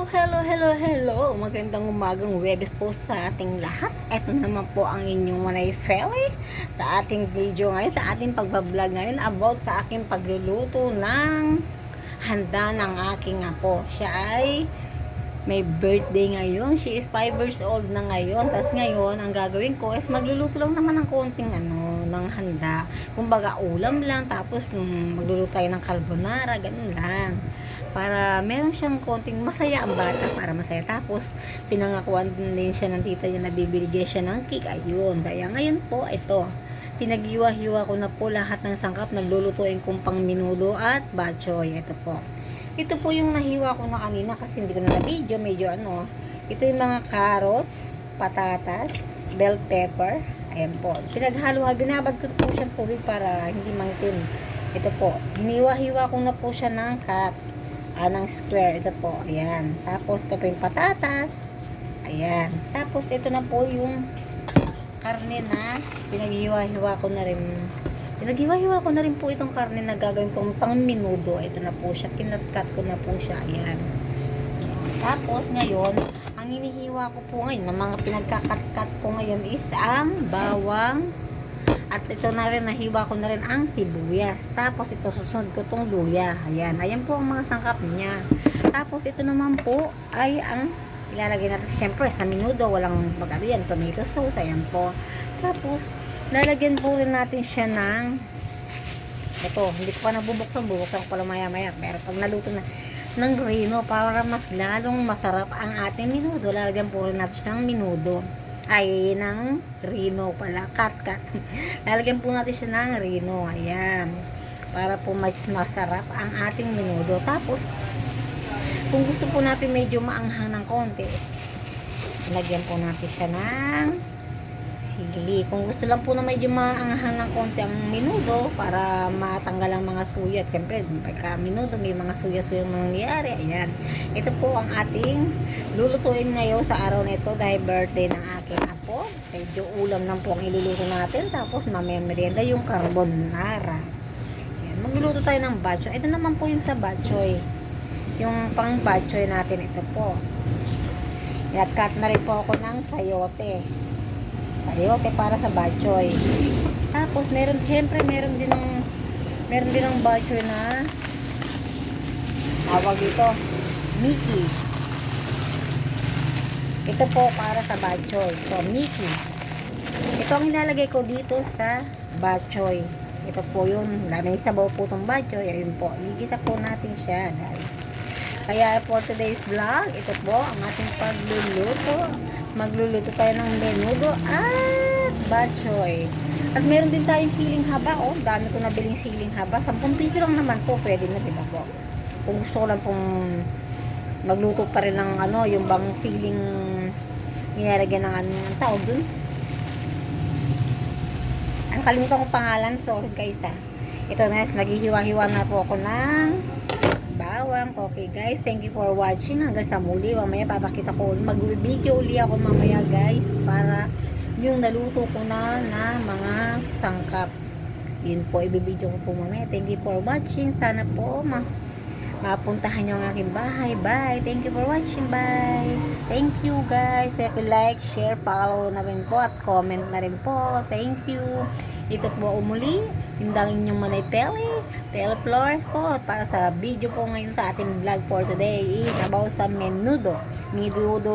Hello. Magandang umagang Webes po sa ating lahat. Ito naman po ang inyong Manay Feli sa ating video ngayon, sa ating pagbablog ngayon about sa aking pagluluto ng handa ng aking apo. Siya ay may birthday ngayon. She is 5 years old na ngayon. Tapos ngayon, ang gagawin ko is magluluto lang naman ng konting ng handa. Kumbaga ulam lang, tapos magluluto tayo ng carbonara, ganun lang. Para meron siyang konting masaya ang bata, para masaya. Tapos pinangakuan din siya ng tita niya na bibigyan siya ng cake. Ayun, kaya ngayon po ito, pinaghiwa-hiwa ko na po lahat ng sangkap. Naglulutuin kong pang minudo at bachoy. Ito po yung nahiwa ko na kanina kasi hindi ko na video, medyo ito yung mga carrots, patatas, bell pepper. Ayan po, pinaghalo-halo, binabad ko po siyang tubig para hindi mangtim. Ito po, hiniwa-hiwa ko na po siya ng ng square. Ito po, ayan. Tapos ito po yung patatas, ayan. Tapos ito na po yung karne na pinaghiwa-hiwa ko na rin po itong karne na gagawin kong pang minudo. Ito na po siya, kinat-cut ko na po siya, ayan. Tapos ngayon, ang hinihiwa ko po ngayon, ng mga pinagkakat-cut ko ngayon is ang bawang. At ito na rin, nahiwa ko na rin ang sibuyas. Tapos ito, susunod ko tong luya. Ayan po ang mga sangkap niya. Tapos ito naman po ay ang ilalagay natin. Siyempre, sa minudo, walang magano yan, tomato sauce. Ayan po. Tapos, lalagyan po rin natin siya ng ito, hindi ko pa nabubuksan. Bubuksan ko pala maya-maya. Pero pag naluto na ng rino, para mas lalong masarap ang ating minudo, lalagyan po rin natin siya ng minudo. Ng rino pala, cut. Lalagyan po natin siya ng rino, ayan, para po mas masarap ang ating minudo. Tapos kung gusto po natin medyo maanghang ng konti, lagyan po natin siya ng sili. Kung gusto lang po na medyo maanghang ng konti ang minudo, para matanggal ang mga suya. Siyempre, pagka minudo may mga suya-suya nangyayari. Ayan, ito po ang ating lulutuin ngayon sa araw na ito dahil birthday ng aking apo. Medyo ulam lang po ang iluluto natin. Tapos mamaya merienda yung carbonara. Ayan, magluluto tayo ng batchoy. Ito naman po yung sa batchoy, yung pang batchoy natin. Ito po, cut na rin po ako ng sayote para sa batchoy. Tapos meron din ng batchoy na tawag dito Mickey. Ito po para sa batchoy. So Mickey, ito ang ilalagay ko dito sa batchoy. Ito po yun, may sabaw po itong batchoy. Ayun po, igita po natin siya, guys. Kaya for today's vlog, ito po ang ating pagluluto. Magluluto tayo ng menudo at batchoy. At meron din tayong siling haba. Dami ko nabiling siling haba. 10 piso lang naman po, pwede na, diba po? Kung gusto ko lang pong magluto pa rin ng yung bang siling nilalagyan ng ang tawag dun. Ang kalimutan ko pangalan, sorry guys Ito na, naghihiwa-hiwa na po ako ng bawang. Okay guys, thank you for watching. Hanggang sa muli, mamaya papakita ko, mag-video uli ako mamaya guys, para yung naluto ko na mga sangkap, yun po ibibideo ko po mamaya. Thank you for watching. Sana po mapuntahan nyo ang aking bahay. Bye, thank you for watching. Bye, thank you guys. Like, share, follow na rin po, at comment na rin po. Thank you. Ito po umuli, hindang inyong Manay Feli Flores po, para sa video po ngayon sa ating vlog for today is about sa menudo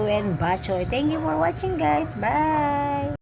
and batchoy. Thank you for watching guys. Bye.